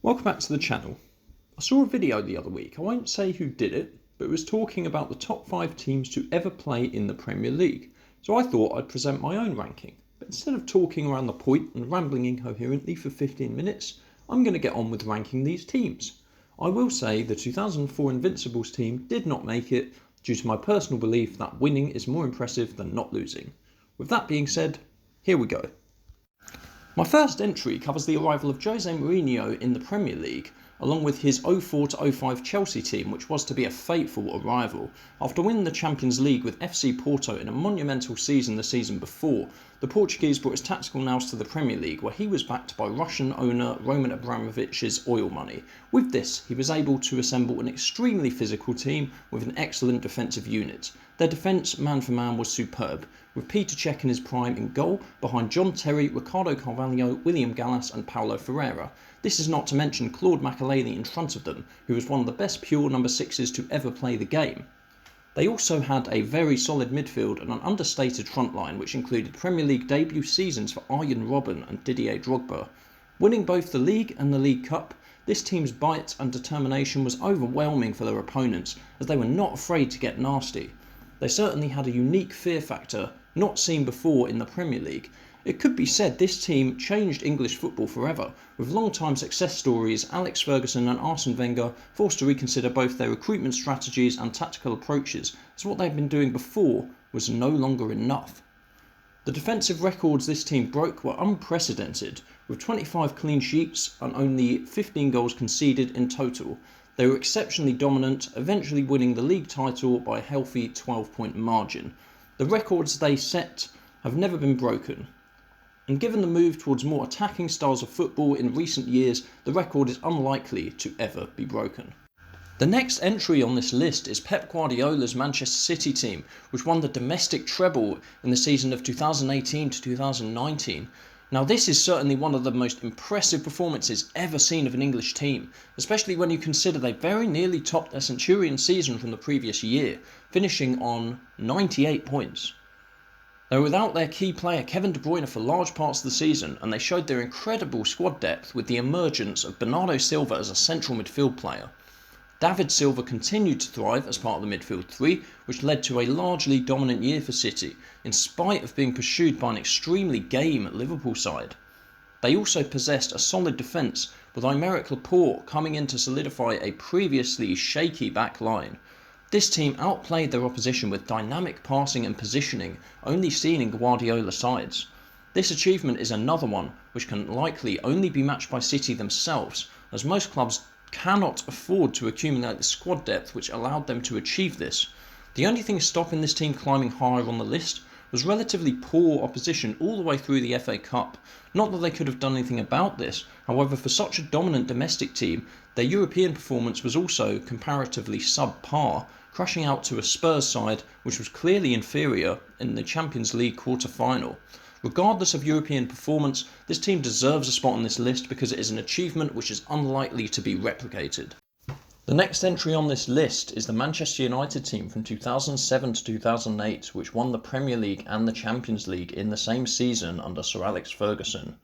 Welcome back to the channel. I saw a video the other week, I won't say who did it, but it was talking about the top 5 teams to ever play in the Premier League. So I thought I'd present my own ranking. But instead of talking around the point and rambling incoherently for 15 minutes, I'm going to get on with ranking these teams. I will say the 2004 Invincibles team did not make it due to my personal belief that winning is more impressive than not losing. With that being said, here we go. My first entry covers the arrival of Jose Mourinho in the Premier League, along with his 04-05 Chelsea team, which was to be a fateful arrival. After winning the Champions League with FC Porto in a monumental season the season before, the Portuguese brought his tactical nous to the Premier League, where he was backed by Russian owner Roman Abramovich's oil money. With this, he was able to assemble an extremely physical team with an excellent defensive unit. Their defence, man for man, was superb, with Peter Cech in his prime in goal, behind John Terry, Ricardo Carvalho, William Gallas and Paulo Ferreira. This is not to mention Claude Makelele in front of them, who was one of the best pure number 6s to ever play the game. They also had a very solid midfield and an understated front line, which included Premier League debut seasons for Arjen Robben and Didier Drogba. Winning both the League and the League Cup, this team's bite and determination was overwhelming for their opponents, as they were not afraid to get nasty. They certainly had a unique fear factor not seen before in the Premier League. It could be said this team changed English football forever, with long-time success stories Alex Ferguson and Arsene Wenger forced to reconsider both their recruitment strategies and tactical approaches, as what they'd been doing before was no longer enough. The defensive records this team broke were unprecedented, with 25 clean sheets and only 15 goals conceded in total. They were exceptionally dominant, eventually winning the league title by a healthy 12-point margin. The records they set have never been broken, and given the move towards more attacking styles of football in recent years, the record is unlikely to ever be broken. The next entry on this list is Pep Guardiola's Manchester City team, which won the domestic treble in the season of 2018 to 2019. Now this is certainly one of the most impressive performances ever seen of an English team, especially when you consider they very nearly topped their Centurion season from the previous year, finishing on 98 points. They were without their key player Kevin De Bruyne for large parts of the season, and they showed their incredible squad depth with the emergence of Bernardo Silva as a central midfield player. David Silva continued to thrive as part of the midfield three, which led to a largely dominant year for City, in spite of being pursued by an extremely game Liverpool side. They also possessed a solid defence, with Aymeric Laporte coming in to solidify a previously shaky back line. This team outplayed their opposition with dynamic passing and positioning only seen in Guardiola sides. This achievement is another one which can likely only be matched by City themselves, as most clubs cannot afford to accumulate the squad depth which allowed them to achieve this. The only thing stopping this team climbing higher on the list was relatively poor opposition all the way through the FA Cup. Not that they could have done anything about this, however, for such a dominant domestic team, their European performance was also comparatively subpar, crashing out to a Spurs side which was clearly inferior in the Champions League quarter-final. Regardless of European performance, this team deserves a spot on this list because it is an achievement which is unlikely to be replicated. The next entry on this list is the Manchester United team from 2007 to 2008, which won the Premier League and the Champions League in the same season under Sir Alex Ferguson.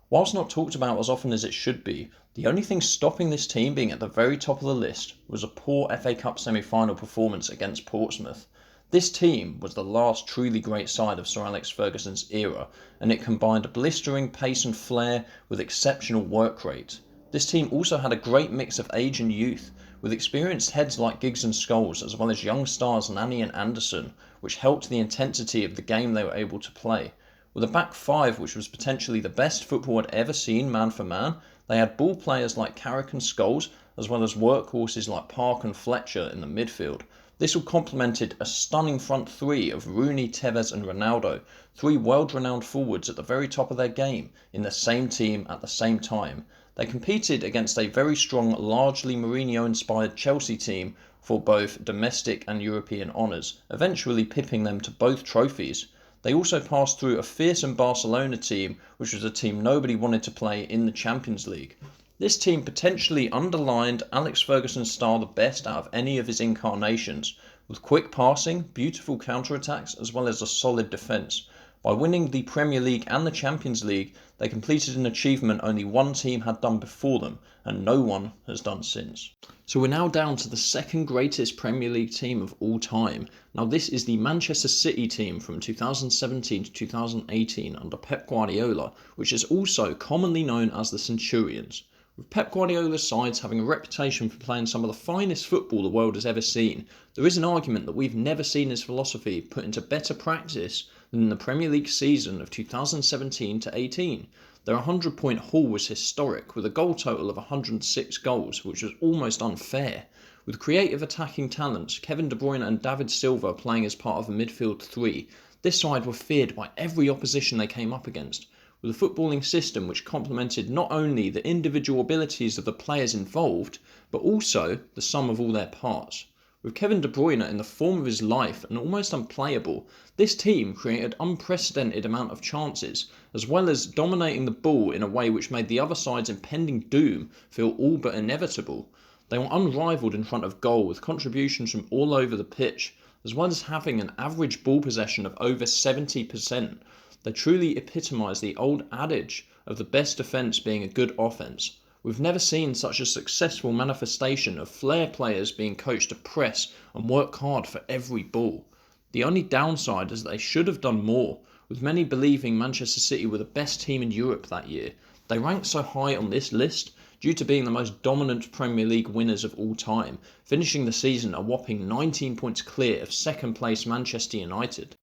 Whilst not talked about as often as it should be, the only thing stopping this team being at the very top of the list was a poor FA Cup semi-final performance against Portsmouth. This team was the last truly great side of Sir Alex Ferguson's era, and it combined blistering pace and flair with exceptional work rate. This team also had a great mix of age and youth, with experienced heads like Giggs and Scholes, as well as young stars Nani and Anderson, which helped the intensity of the game they were able to play. With a back five which was potentially the best football I'd ever seen man for man, they had ball players like Carrick and Scholes, as well as workhorses like Park and Fletcher in the midfield. This all complemented a stunning front three of Rooney, Tevez and Ronaldo, three world-renowned forwards at the very top of their game, in the same team at the same time. They competed against a very strong, largely Mourinho-inspired Chelsea team for both domestic and European honours, eventually pipping them to both trophies. They also passed through a fearsome Barcelona team, which was a team nobody wanted to play in the Champions League. This team potentially underlined Alex Ferguson's style the best out of any of his incarnations, with quick passing, beautiful counter-attacks, as well as a solid defence. By winning the Premier League and the Champions League, they completed an achievement only one team had done before them, and no one has done since. So we're now down to the second greatest Premier League team of all time. Now this is the Manchester City team from 2017 to 2018 under Pep Guardiola, which is also commonly known as the Centurions. With Pep Guardiola's sides having a reputation for playing some of the finest football the world has ever seen, there is an argument that we've never seen his philosophy put into better practice than in the Premier League season of 2017 to 18. Their 100-point haul was historic, with a goal total of 106 goals, which was almost unfair. With creative attacking talents, Kevin De Bruyne and David Silva playing as part of a midfield three, this side were feared by every opposition they came up against. With a footballing system which complemented not only the individual abilities of the players involved, but also the sum of all their parts. With Kevin De Bruyne in the form of his life and almost unplayable, this team created unprecedented amount of chances, as well as dominating the ball in a way which made the other side's impending doom feel all but inevitable. They were unrivaled in front of goal, with contributions from all over the pitch, as well as having an average ball possession of over 70%. They truly epitomise the old adage of the best defence being a good offence. We've never seen such a successful manifestation of flair players being coached to press and work hard for every ball. The only downside is that they should have done more, with many believing Manchester City were the best team in Europe that year. They ranked so high on this list due to being the most dominant Premier League winners of all time, finishing the season a whopping 19 points clear of second place Manchester United.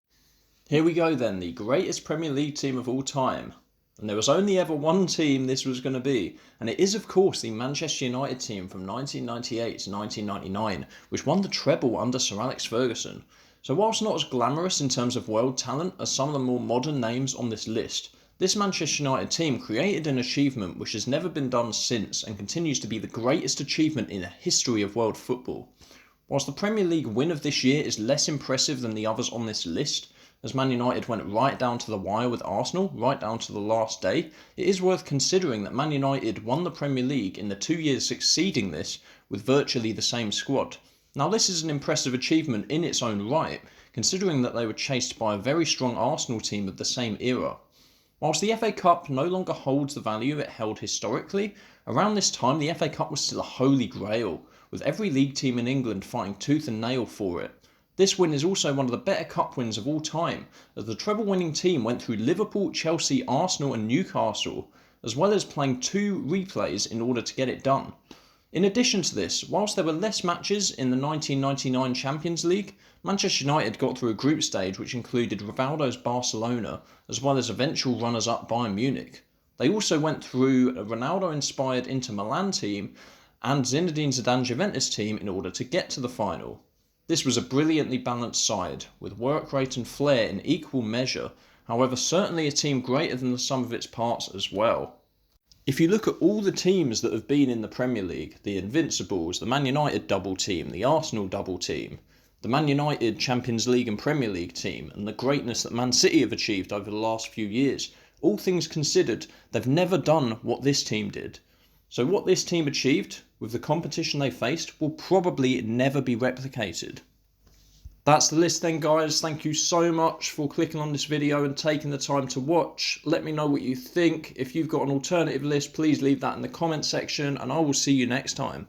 Here we go then, the greatest Premier League team of all time. And there was only ever one team this was going to be, and it is of course the Manchester United team from 1998 to 1999, which won the treble under Sir Alex Ferguson. So whilst not as glamorous in terms of world talent as some of the more modern names on this list, this Manchester United team created an achievement which has never been done since and continues to be the greatest achievement in the history of world football. Whilst the Premier League win of this year is less impressive than the others on this list, as Man United went right down to the wire with Arsenal, right down to the last day, it is worth considering that Man United won the Premier League in the 2 years succeeding this with virtually the same squad. Now this is an impressive achievement in its own right, considering that they were chased by a very strong Arsenal team of the same era. Whilst the FA Cup no longer holds the value it held historically, around this time the FA Cup was still a holy grail, with every league team in England fighting tooth and nail for it. This win is also one of the better cup wins of all time, as the treble-winning team went through Liverpool, Chelsea, Arsenal and Newcastle, as well as playing 2 replays in order to get it done. In addition to this, whilst there were less matches in the 1999 Champions League, Manchester United got through a group stage which included Rivaldo's Barcelona, as well as eventual runners-up Bayern Munich. They also went through a Ronaldo-inspired Inter Milan team and Zinedine Zidane Juventus team in order to get to the final. This was a brilliantly balanced side, with work rate and flair in equal measure, however certainly a team greater than the sum of its parts as well. If you look at all the teams that have been in the Premier League, the Invincibles, the Man United double team, the Arsenal double team, the Man United Champions League and Premier League team, and the greatness that Man City have achieved over the last few years, all things considered, they've never done what this team did. So what this team achieved, with the competition they faced, will probably never be replicated. That's the list then, guys. Thank you so much for clicking on this video and taking the time to watch. Let me know what you think. If you've got an alternative list, please leave that in the comment section, and I will see you next time.